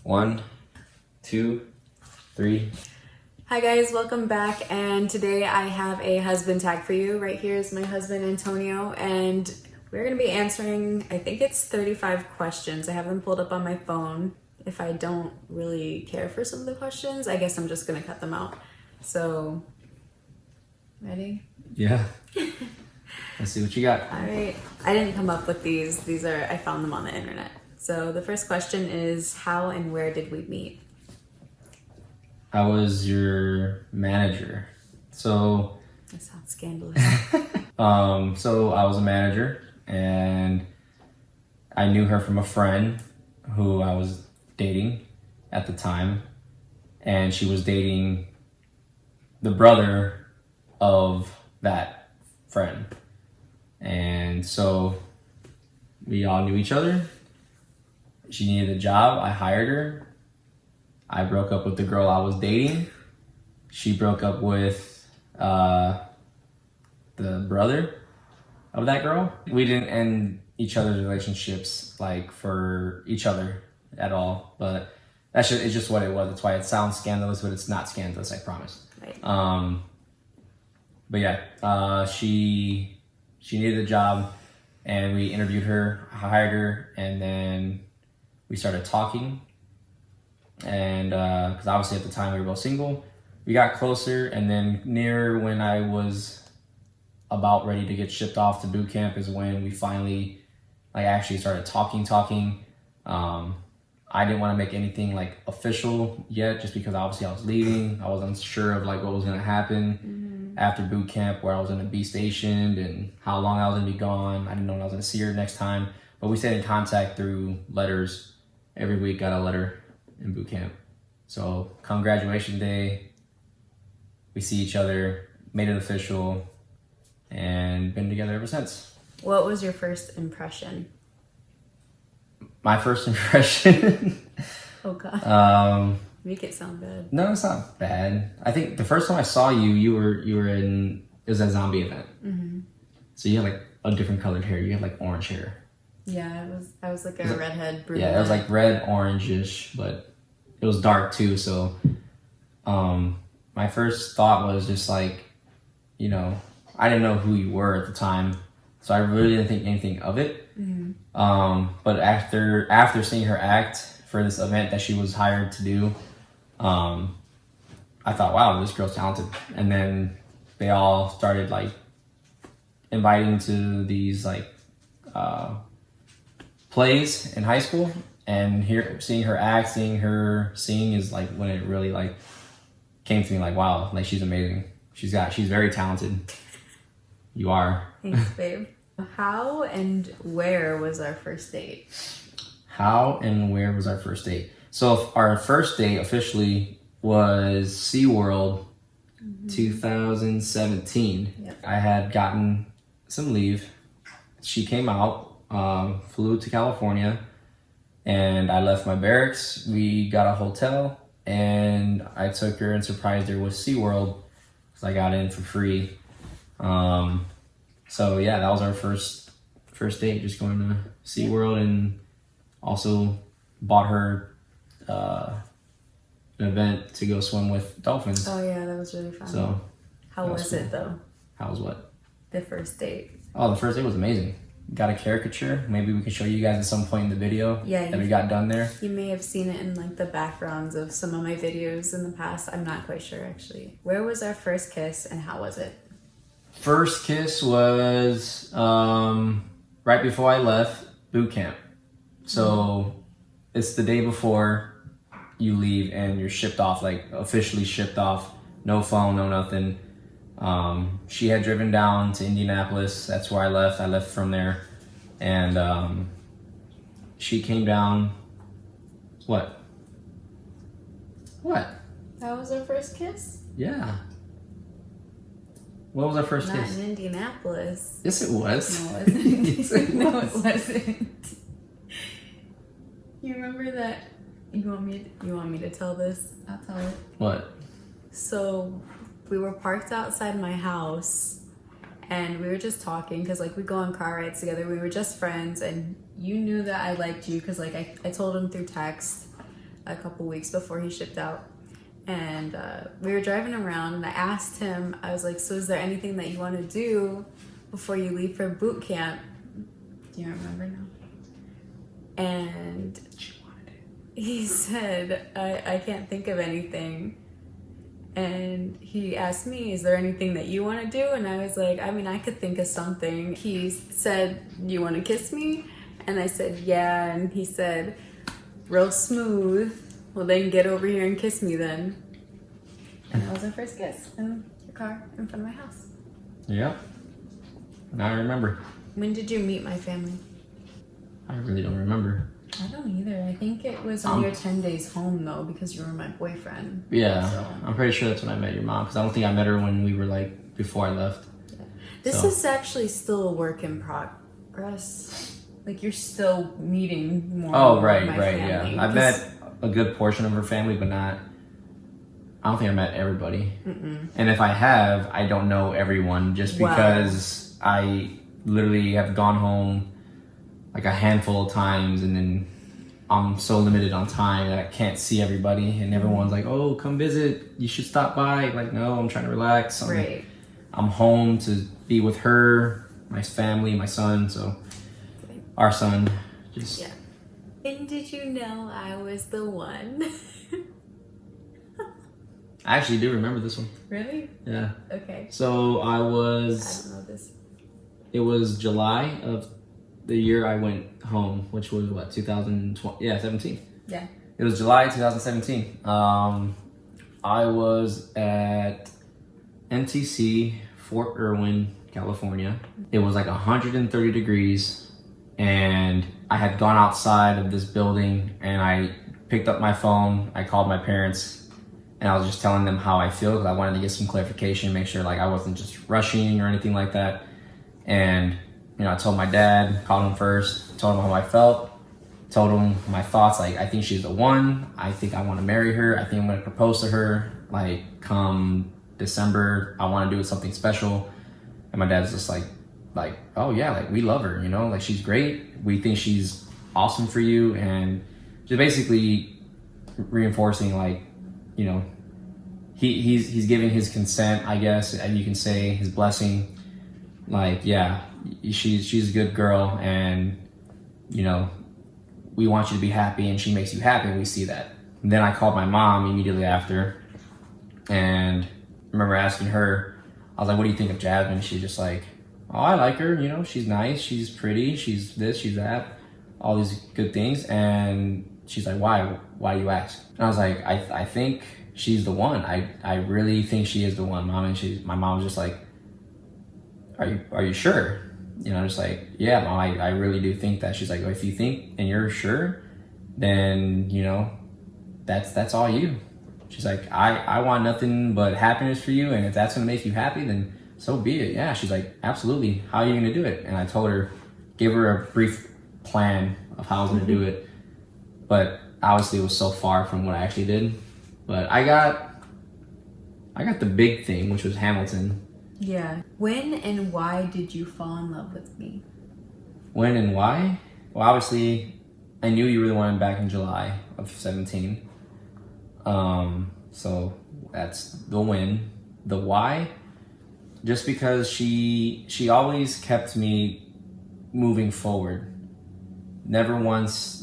One, two, three. Hi guys, welcome back, and today I have a husband tag for you. Right here is my husband Antonio, and we're going to be answering, I think it's 35 questions. I have them pulled up on my phone. If I don't really care for some of the questions, I guess I'm just going to cut them out. So, ready? Yeah. Let's see what you got. All right. I didn't come up with these. I found them on the internet. So the first question is, how and where did we meet? I was your manager. So, That sounds scandalous. so I was a manager, and I knew her from a friend who I was dating at the time, and she was dating the brother of that friend. And so we all knew each other. She needed a job. I hired her. I broke up with the girl I was dating. She broke up with the brother of that girl. We didn't end each other's relationships like for each other at all, but it's just what it was. That's why it sounds scandalous, but it's not scandalous, I promise. Right. But yeah, she needed a job, and we interviewed her, hired her, and then we started talking. And because obviously at the time we were both single, we got closer, and then near when I was about ready to get shipped off to boot camp is when we finally actually started talking. I didn't want to make anything like official yet, just because obviously I was leaving. I was unsure of like what was going to happen after boot camp, where I was going to be stationed and how long I was going to be gone. I didn't know when I was going to see her next time, but we stayed in contact through letters. Every week got a letter in boot camp. So come graduation day, we see each other, made it official, and been together ever since. What was your first impression? My first impression. Oh God. Make it sound bad. No, it's not bad. I think the first time I saw you, you were in, it was a zombie event. Mm-hmm. So you had like a different colored hair. You had like orange hair. Yeah, I was like a redhead brunette. Yeah, it was like red, orange-ish, but it was dark too. So my first thought was just like, I didn't know who you were at the time, so I really didn't think anything of it. Mm-hmm. But after seeing her act for this event that she was hired to do, I thought, wow, this girl's talented. And then they all started like inviting to these like plays in high school, and seeing her act, seeing her sing is like when it really like came to me like, wow, like she's amazing. She's very talented. You are. Thanks, babe. How and where was our first date? How and where was our first date? So our first date officially was SeaWorld 2017. Yep. I had gotten some leave. She came out, flew to California, and I left my barracks. We got a hotel, and I took her and surprised her with SeaWorld because I got in for free. So yeah, that was our first date, just going to SeaWorld, and also bought her an event to go swim with dolphins. Oh yeah, that was really fun. So how was it though? How was what? The first date. Oh, the first date was amazing. Got a caricature. Maybe we can show you guys at some point in the video that we got done there. You may have seen it in like the backgrounds of some of my videos in the past. I'm not quite sure actually. Where was our first kiss and how was it? First kiss was right before I left boot camp. So it's the day before you leave and you're shipped off, like officially shipped off. No phone, no nothing. She had driven down to Indianapolis. That's where I left. I left from there. And she came down. What? That was our first kiss? Yeah. What was our first Not kiss? in Indianapolis. Yes, it was. No, it wasn't. Yes, it No, was. it wasn't. You remember that? You want me to tell this? I'll tell it. What? So we were parked outside my house, and we were just talking because like we go on car rides together. We were just friends, and you knew that I liked you because like I told him through text. a couple weeks before he shipped out. And we were driving around, and I asked him, I was like, so is there anything that you want to do before you leave for boot camp? Do you remember now? And he said, I can't think of anything. And he asked me, is there anything that you want to do? And I was like, I mean, I could think of something. He said, you want to kiss me? And I said, yeah. And he said, real smooth. Well, then get over here and kiss me then. And that was our first kiss in your car in front of my house. Yeah. Now I remember. When did you meet my family? I really don't remember. I don't either. I think it was on your 10 days home, though, because you were my boyfriend. Yeah. So. I'm pretty sure that's when I met your mom, because I don't think I met her when we were like before I left. Yeah. This is actually still a work in progress. Like, you're still meeting more. Oh, right, of my right, family. yeah. I've met a good portion of her family, but not. I don't think I met everybody. Mm-mm. And if I have, I don't know everyone, just because I literally have gone home like a handful of times, and then I'm so limited on time that I can't see everybody, and everyone's like, oh, come visit, you should stop by. Like, no, I'm trying to relax. I'm home to be with her, my family, my son, so our son. Just. Yeah. And did you know I was the one? I actually do remember this one. Really? Yeah. Okay. So I don't know this. It was July of the year I went home, which was what, 2020? Yeah, 17. Yeah. It was July 2017. I was at NTC Fort Irwin, California. It was like 130 degrees, and I had gone outside of this building, and I picked up my phone. I called my parents, and I was just telling them how I feel, because I wanted to get some clarification, make sure like I wasn't just rushing or anything like that. And I told my dad, called him first, told him how I felt, told him my thoughts, like, I think she's the one. I think I want to marry her. I think I'm going to propose to her. Like, come December, I want to do something special. And my dad's just like, oh yeah, like, we love her, like, she's great. We think she's awesome for you. And just basically reinforcing, like, he's giving his consent, I guess, and you can say his blessing. Like, yeah, she's a good girl, and we want you to be happy, and she makes you happy, and we see that. And then I called my mom immediately after, and I remember asking her, I was like, what do you think of Jasmine? She's just like, oh, I like her, she's nice, she's pretty, she's this, she's that, all these good things. And she's like, why do you ask? And I was like, I think she's the one. I really think she is the one, Mom. And my mom was just like, are you sure? I'm just like, yeah, Mom, I really do think that. She's like, well, if you think and you're sure, then that's all you. She's like, I want nothing but happiness for you, and if that's gonna make you happy, then so be it. Yeah. She's like, absolutely. How are you gonna do it? And I told her, gave her a brief plan of how I was gonna do it, but obviously it was so far from what I actually did. But I got the big thing, which was Hamilton. Yeah. When and why did you fall in love with me? When and why? Well, obviously, I knew you really wanted back in July of 17. So that's the when. The why? Just because she always kept me moving forward. Never once,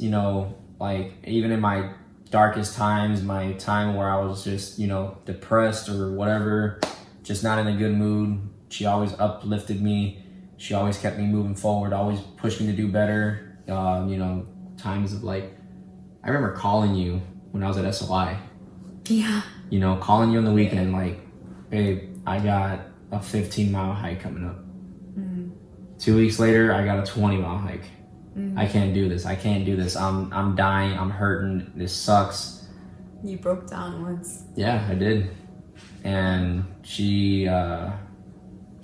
like, even in my darkest times, my time where I was just, depressed or whatever, just not in a good mood, she always uplifted me. She always kept me moving forward, always pushed me to do better. Times of, like, I remember calling you when I was at SOI. Yeah. Calling you on the weekend, like, babe, I got a 15-mile hike coming up. 2 weeks later, I got a 20-mile hike. I can't do this. I'm dying. I'm hurting. This sucks. You broke down once. Yeah, I did. And she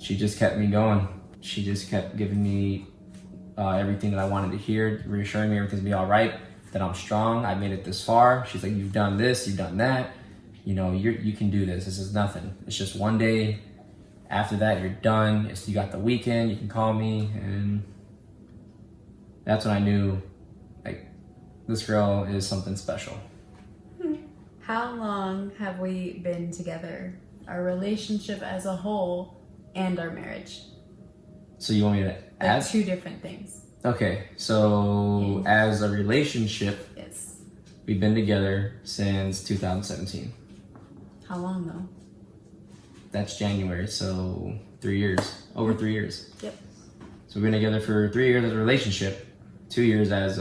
just kept me going. She just kept giving me everything that I wanted to hear, reassuring me everything's gonna be all right, that I'm strong. I made it this far. She's like, you've done this, you've done that. You can do this. This is nothing. It's just one day. After that, you're done. You got the weekend. You can call me. And that's when I knew, like, this girl is something special. How long have we been together? Our relationship as a whole and our marriage. So you want me to Like add? two different things. Okay, so as a relationship, Yes. we've been together since 2017. How long though? That's January, so 3 years, over 3 years. Yep. So we've been together for 3 years as a relationship, 2 years as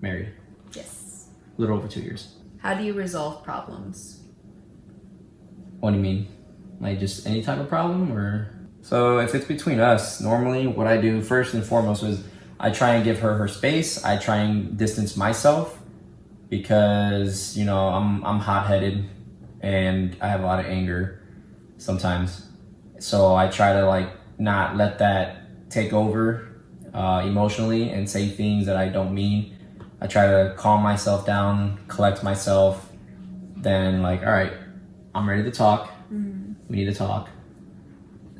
married, Yes. a little over 2 years. How do you resolve problems? What do you mean? Like just any type of problem or? So if it's between us, normally what I do first and foremost is I try and give her her space. I try and distance myself because, you know, I'm hot-headed and I have a lot of anger sometimes. So I try to like not let that take over emotionally and say things that I don't mean. I try to calm myself down, collect myself, then like, all right, I'm ready to talk. We need to talk.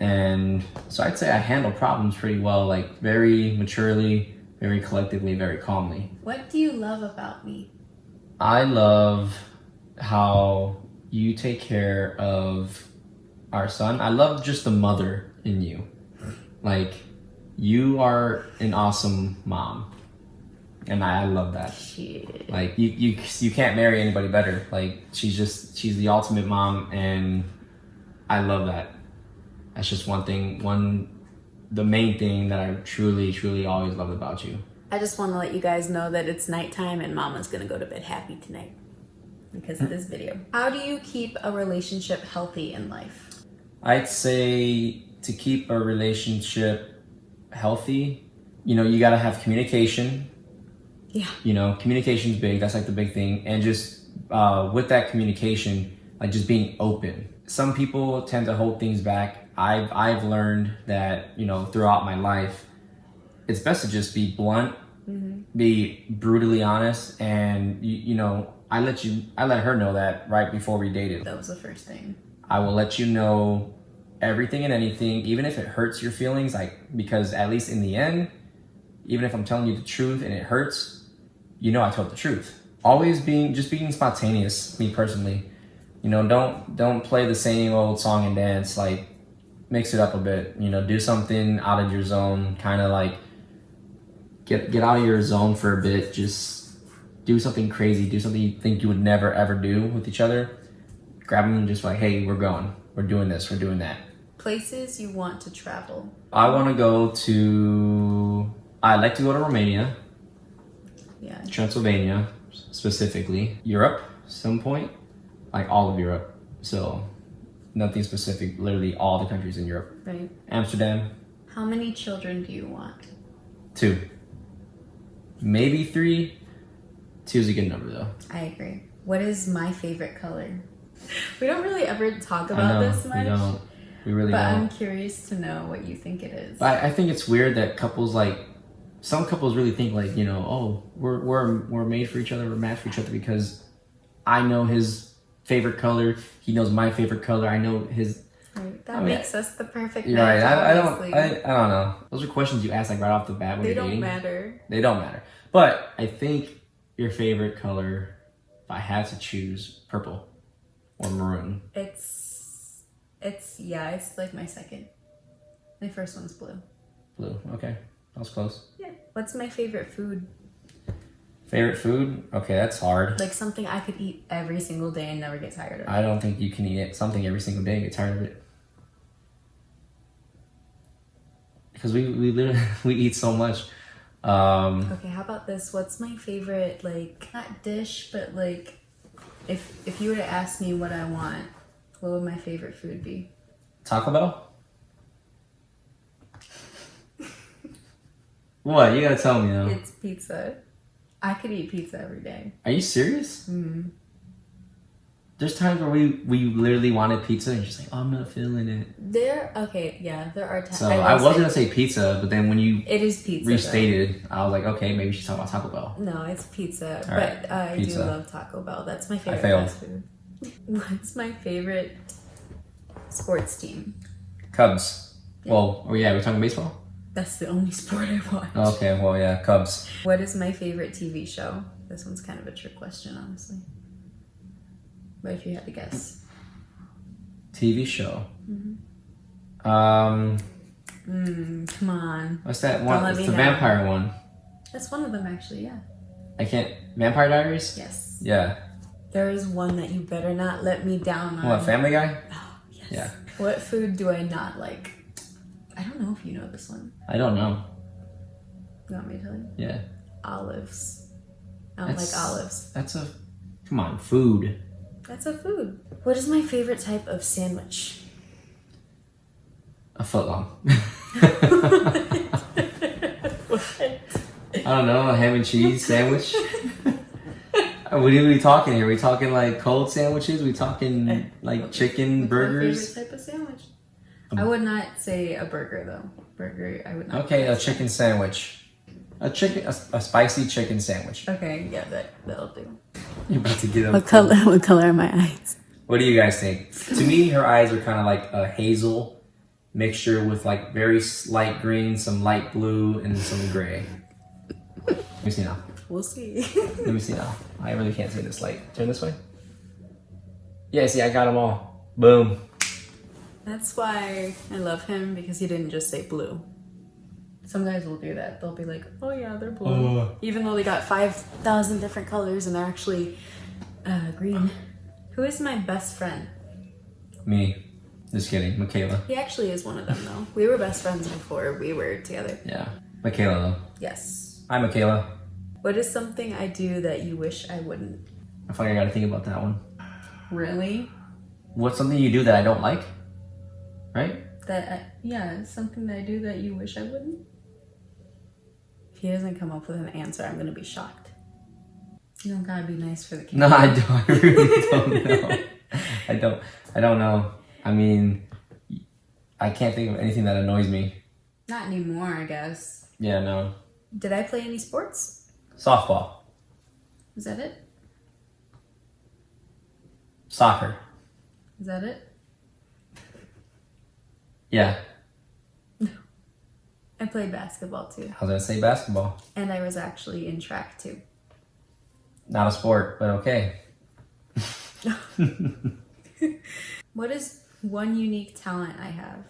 And so I'd say I handle problems pretty well, like very maturely, very collectively, very calmly. What do you love about me? I love how you take care of our son. I love just the mother in you. Like, you are an awesome mom. And I love that. Shit. Like, you can't marry anybody better. Like, she's the ultimate mom, and I love that. That's just the main thing that I truly, truly always loved about you. I just want to let you guys know that it's nighttime and Mama's gonna go to bed happy tonight because of this video. How do you keep a relationship healthy in life? I'd say to keep a relationship healthy, you know, you gotta have communication. Yeah. You know, communication's big. That's like the big thing. And just with that communication, like just being open. Some people tend to hold things back. I've learned that, you know, throughout my life, it's best to just be blunt, be brutally honest, and you know, I let her know that right before we dated. That was the first thing. I will let you know everything and anything, even if it hurts your feelings, like, because at least in the end, even if I'm telling you the truth and it hurts, you know I told the truth. Always being spontaneous, me personally. You know, don't play the same old song and dance, like mix it up a bit, you know, do something out of your zone, kind of like get out of your zone for a bit, just do something crazy, do something you think you would never ever do with each other. Grab them and just like, hey, we're doing this, we're doing that. Places you want to travel. I like to go to Romania, Yeah. Transylvania specifically, Europe some point, like all of Europe. So nothing specific, literally all the countries in Europe. Right. Amsterdam. How many children do you want? 2, maybe 3. 2 is a good number though. I agree. What is my favorite color? We don't really ever talk I about know, this much. we really But don't. I'm curious to know what you think it is. But I think it's weird that couples, like, some couples really think like, you know, oh, we're made for each other, we're matched for each other because I know his favorite color, he knows my favorite color, I know his. Right. That makes us the perfect You're match. right. I obviously. don't know. Those are questions you ask like right off the bat when They you're dating. don't matter. They don't matter. But I think your favorite color, if I had to choose, purple or maroon. It's like my second. My first one's blue. Blue. Okay, that was close. Yeah. What's my favorite food? Favorite food? Okay, that's hard. Like something I could eat every single day and never get tired of. I don't think you can eat something every single day and get tired of it. Because we literally we eat so much. Okay, how about this? What's my favorite, like, not dish, but like, if you were to ask me what I want, what would my favorite food be? Taco Bell? What? You gotta tell me though. It's pizza. I could eat pizza every day. Are you serious? There's times where we literally wanted pizza and you're just like, oh, I'm not feeling it. There are times. So I was gonna say pizza, but then when you it is pizza. restated, I was like, okay, maybe she's talking about Taco Bell. No, it's pizza. All right, But I pizza. do love Taco Bell. That's my favorite failed. fast food. What's my favorite sports team? Cubs. Yeah. Well, oh yeah, we're talking baseball? That's the only sport I watch. Okay, well yeah, Cubs. What is my favorite TV show? This one's kind of a trick question, honestly. But if you had to guess. TV show. Come on. What's that Don't one? let It's me the know. vampire one. That's one of them, actually, yeah. I can't. Vampire Diaries? Yes. Yeah. There is one that you better not let me down on. What, Family Guy? Oh, yes. Yeah. What food do I not like? I don't know if you know this one. I don't know. You want me to tell you? Yeah. Olives. I don't That's- like olives. That's a. Come on, food. That's a food. What is my favorite type of sandwich? A foot long. What? I don't know, a ham and cheese sandwich. What are we talking here? Are we talking like cold sandwiches? We talking like chicken What's burgers? my favorite type of sandwich? I would not say a burger though. Burger, I would not. Okay, a chicken sandwich. A spicy chicken sandwich. Okay, yeah, that'll do. You're about to get up. What color are my eyes? What do you guys think? To me, her eyes are kind of like a hazel mixture with like very light green, some light blue, and some gray. Let me see now. We'll see. Let me see now. I really can't see this light. Turn this way. Yeah, see, I got them all. Boom. That's why I love him, because he didn't just say blue. Some guys will do that. They'll be like, oh yeah, they're blue. Even though they got 5,000 different colors and they're actually green. Who is my best friend? Me. Just kidding. Michaela. He actually is one of them though. We were best friends before we were together. Yeah. Michaela, though. Yes. Hi, Michaela. What is something I do that you wish I wouldn't? I feel like I gotta think about that one. Really? What's something you do that I don't like? Right? Yeah, something that I do that you wish I wouldn't? If he doesn't come up with an answer, I'm gonna be shocked. You don't gotta be nice for the kid. No, I don't. I really don't know. I don't know. I mean, I can't think of anything that annoys me. Not anymore, I guess. Yeah, no. Did I play any sports? Softball. Is that it? Soccer. Is that it? Yeah. I played basketball too. I was gonna say basketball. And I was actually in track too. Not a sport, but okay. What is one unique talent I have?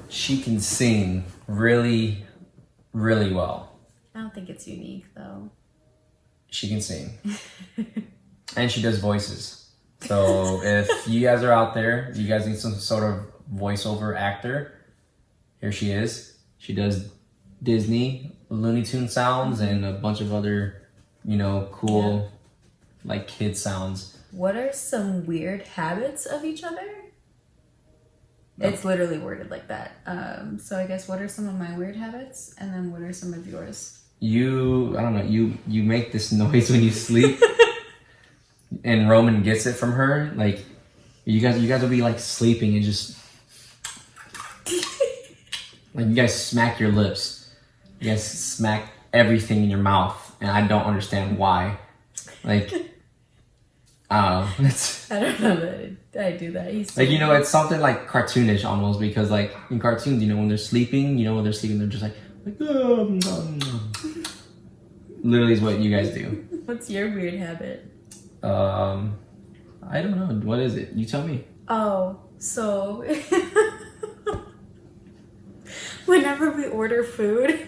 She can sing really, really well. I don't think it's unique though. She can sing. And she does voices. So if you guys are out there, you guys need some sort of voiceover actor, here she is. She does Disney, Looney Tune sounds, and a bunch of other, cool, like kid sounds. What are some weird habits of each other? It's literally worded like that. So I guess what are some of my weird habits? And then what are some of yours? I don't know, you make this noise when you sleep. And Roman gets it from her. Like, you guys will be like sleeping and just like you guys smack your lips. You guys smack everything in your mouth, and I don't understand why. Like, I don't know. I don't know that I do that. He's Like, it's something like cartoonish almost, because like in cartoons, when they're sleeping, they're just like literally is what you guys do. What's your weird habit? I don't know. What is it? You tell me. Oh, so whenever we order food,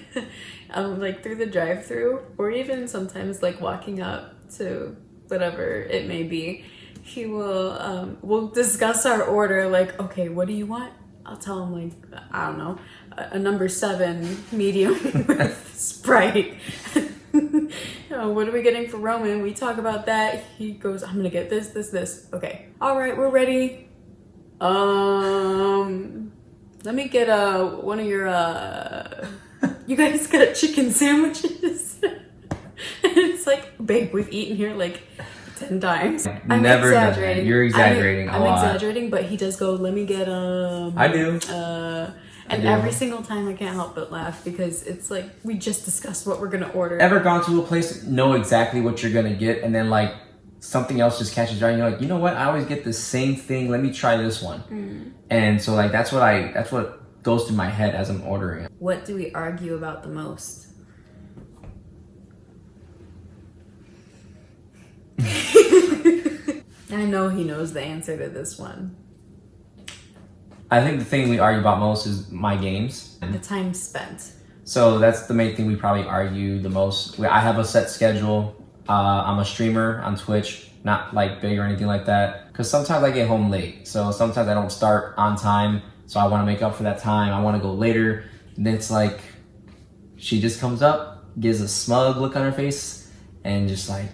like through the drive-thru, or even sometimes like walking up to whatever it may be, he will we'll discuss our order. Like, okay, what do you want? I'll tell him like, I don't know, a number 7 medium with Sprite. What are we getting for Roman? We talk about that. He goes, I'm gonna get this. Okay. All right, we're ready. Let me get one of your you guys got chicken sandwiches? It's like, babe, we've eaten here like 10 times. I'm Never done that. exaggerating. You're exaggerating a lot. I'm exaggerating, but he does go, let me get I do. and every single time I can't help but laugh, because it's like we just discussed what we're gonna order. Ever gone to a place, know exactly what you're gonna get, and then like something else just catches your eye, and you're like, you know what? I always get the same thing. Let me try this one. And so like that's what goes through my head as I'm ordering. What do we argue about the most? I know he knows the answer to this one. I think the thing we argue about most is my games. The time spent. So that's the main thing we probably argue the most. I have a set schedule. I'm a streamer on Twitch, not like big or anything like that. Because sometimes I get home late. So sometimes I don't start on time. So I want to make up for that time. I want to go later. And then it's like, she just comes up, gives a smug look on her face, and just like,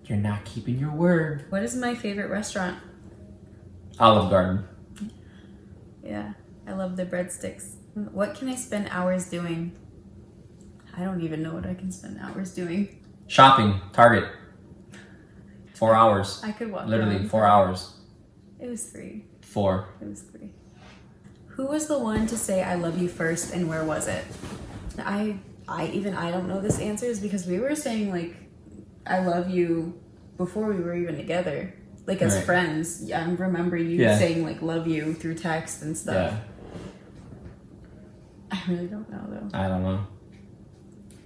you're not keeping your word. What is my favorite restaurant? Olive Garden. Yeah, I love the breadsticks. What can I spend hours doing? I don't even know what I can spend hours doing. Shopping, Target. 4 hours. I could walk Literally around 4 hours. It was 3. 4. It was 3. Who was the one to say I love you first, and where was it? I don't know this answer is because we were saying like I love you before we were even together. Like as friends. I remember you saying like love you through text and stuff. Yeah. I really don't know though. I don't know.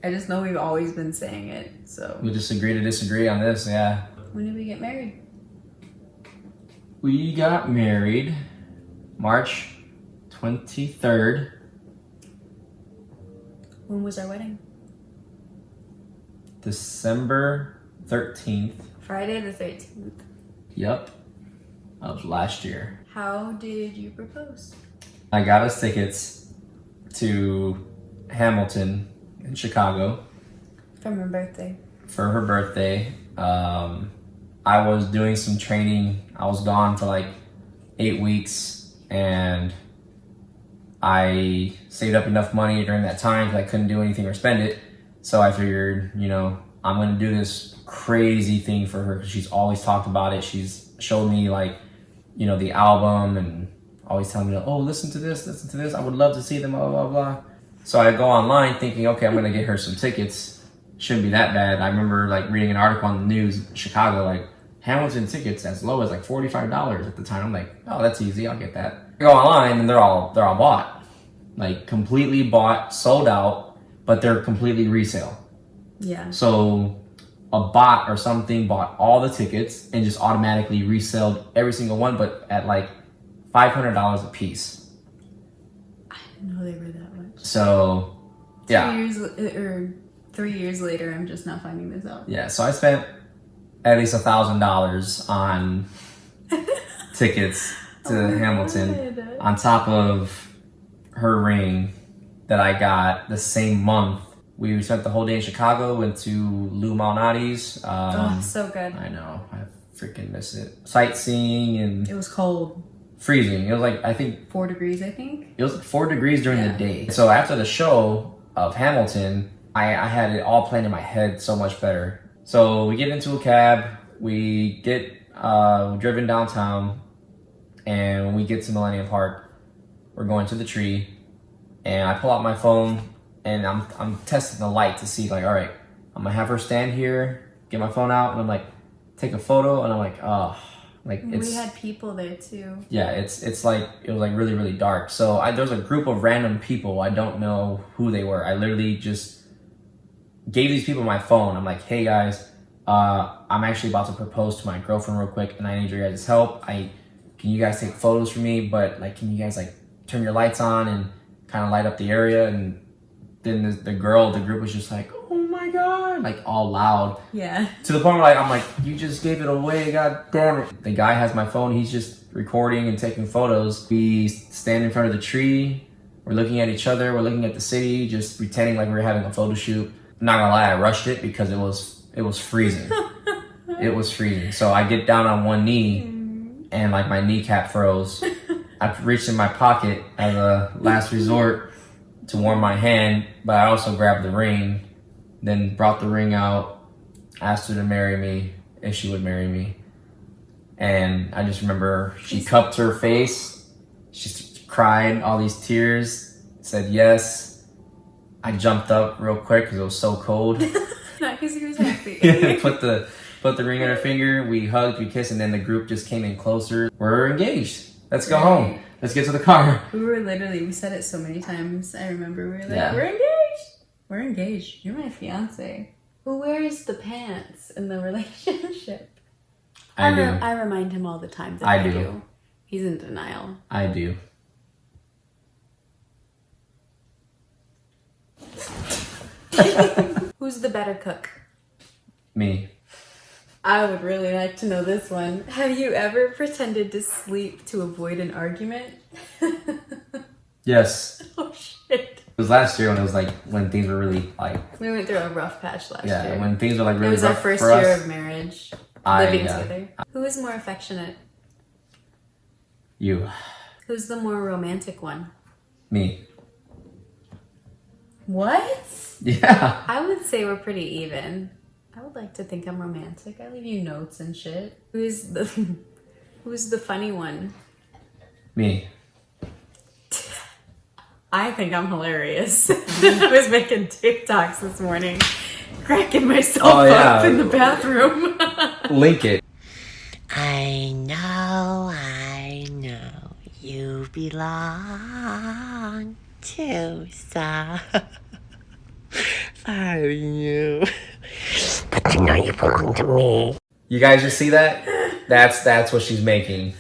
I just know we've always been saying it, so. We just agree to disagree on this, yeah. When did we get married? We got married March 23rd. When was our wedding? December 13th. Friday the 13th. Yep. Of last year. How did you propose? I got us tickets to Hamilton in Chicago. From her birthday. For her birthday. I was doing some training. I was gone for like 8 weeks, and I saved up enough money during that time because I couldn't do anything or spend it. So I figured, you know, I'm going to do this crazy thing for her because she's always talked about it. She's showed me like, you know, the album and always telling me, oh, listen to this. I would love to see them, blah, blah, blah. So I go online thinking, okay, I'm going to get her some tickets. Shouldn't be that bad. I remember like reading an article on the news, Chicago, like Hamilton tickets as low as like $45 at the time. I'm like, oh, that's easy. I'll get that. I go online and they're all bought, like completely bought, sold out, but they're completely resale. Yeah. So a bot or something bought all the tickets and just automatically resold every single one, but at like $500 a piece. I didn't know they were that much. So, yeah. 3 years later, I'm just now finding this out. Yeah, so I spent at least $1,000 on tickets to Hamilton God. on top of her ring that I got the same month. We spent the whole day in Chicago, went to Lou Malnati's. So good. I know, I freaking miss it. Sightseeing and It was cold. freezing. It was like, I think 4 degrees, I think. it was 4 degrees during the day. So after the show of Hamilton, I had it all planned in my head so much better. So we get into a cab, we get driven downtown, and when we get to Millennium Park, we're going to the tree, and I pull out my phone, and I'm testing the light to see like, all right, I'm gonna have her stand here, get my phone out, and I'm like, take a photo, and I'm like, oh, like it's. We had people there too. Yeah, it's like it was like really, really dark. So there's a group of random people. I don't know who they were. I literally just gave these people my phone. I'm like, hey guys, I'm actually about to propose to my girlfriend real quick, and I need your guys' help. Can you guys take photos for me? But like, can you guys like turn your lights on and kind of light up the area? And then the group was just like, oh my god, like all loud. Yeah. To the point where like I'm like, you just gave it away, god damn it. The guy has my phone, he's just recording and taking photos. We stand in front of the tree, we're looking at each other, we're looking at the city, just pretending like we were having a photo shoot. Not gonna lie, I rushed it because it was freezing. It was freezing. So I get down on one knee and like my kneecap froze. I reached in my pocket as a last resort to warm my hand, but I also grabbed the ring, then brought the ring out, asked her to marry me, if she would marry me. And I just remember she cupped her face, she cried all these tears, said yes. I jumped up real quick because it was so cold. Not because he was happy. put the ring on her finger, we hugged, we kissed, and then the group just came in closer. We're engaged. Let's go home. Let's get to the car. We said it so many times. I remember we were like, we're engaged. We're engaged. You're my fiance. Who wears the pants in the relationship? I do. I remind him all the time that I do. He's in denial. I do. Who's the better cook? Me. I would really like to know this one. Have you ever pretended to sleep to avoid an argument? Yes. Oh shit. It was last year when it was like when things were really like. We went through a rough patch last year. Yeah, when things were like really It was our rough first for year us. of marriage, living together. Who is more affectionate? You. Who's the more romantic one? Me. What? Yeah. I would say we're pretty even. I would like to think I'm romantic. I leave you notes and shit. Who's the funny one? Me. I think I'm hilarious. I was making TikToks this morning, cracking myself up in the bathroom. Link it. I know, you belong to you. But you know you belong to me. You guys just see that? That's what she's making.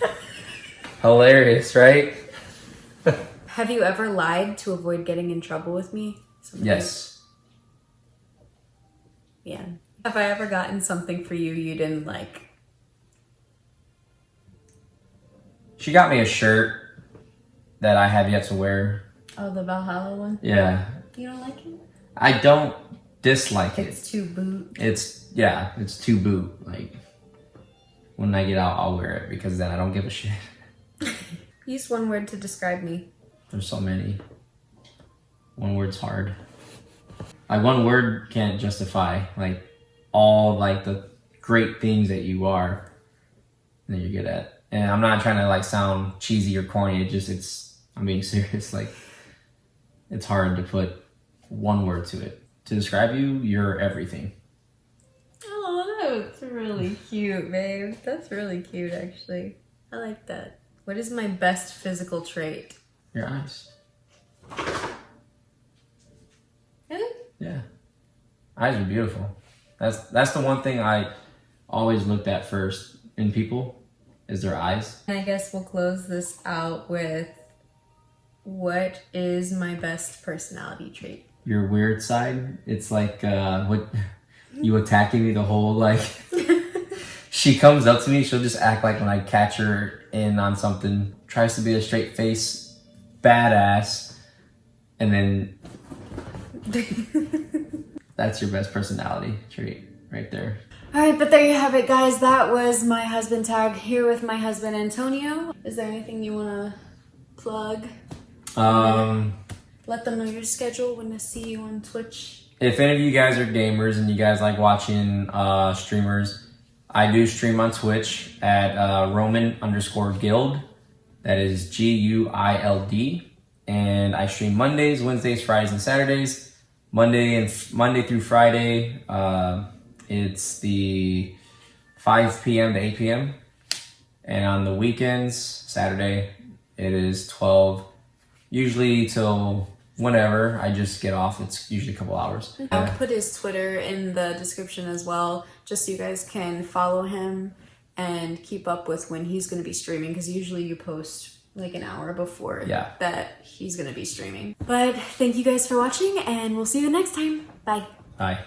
Hilarious, right? Have you ever lied to avoid getting in trouble with me? Yes. Yeah. Have I ever gotten something for you you didn't like? She got me a shirt that I have yet to wear. Oh, the Valhalla one? Yeah. You don't like it? I don't dislike it. It's too boot. It's too boot. Like, when I get out, I'll wear it because then I don't give a shit. Use one word to describe me. There's so many. One word's hard. Like, one word can't justify, like, all, like, the great things that you are and that you're good at. And I'm not trying to, like, sound cheesy or corny. I'm being serious. Like, it's hard to put one word to it. To describe you, you're everything. Oh, that's really cute, babe. That's really cute, actually. I like that. What is my best physical trait? Your eyes. Really? Yeah. Eyes are beautiful. That's the one thing I always looked at first in people is their eyes. I guess we'll close this out with what is my best personality trait? Your weird side. It's like what you attacking me the whole like. She comes up to me. She'll just act like when I catch her in on something. Tries to be a straight face badass, and then that's your best personality trait right there. All right, but there you have it, guys. That was my husband tag here with my husband Antonio. Is there anything you want to plug? Let them know your schedule when to see you on Twitch. If any of you guys are gamers and you guys like watching streamers, I do stream on Twitch at Roman_Guild. That is GUILD. And I stream Mondays, Wednesdays, Fridays, and Saturdays. Monday through Friday, it's the 5 p.m. to 8 p.m. And on the weekends, Saturday, it is 12, usually till whenever I just get off. It's usually a couple hours. I'll put his Twitter in the description as well, just so you guys can follow him and keep up with when he's going to be streaming, because usually you post like an hour before that he's going to be streaming. But thank you guys for watching, and we'll see you next time. Bye. Bye.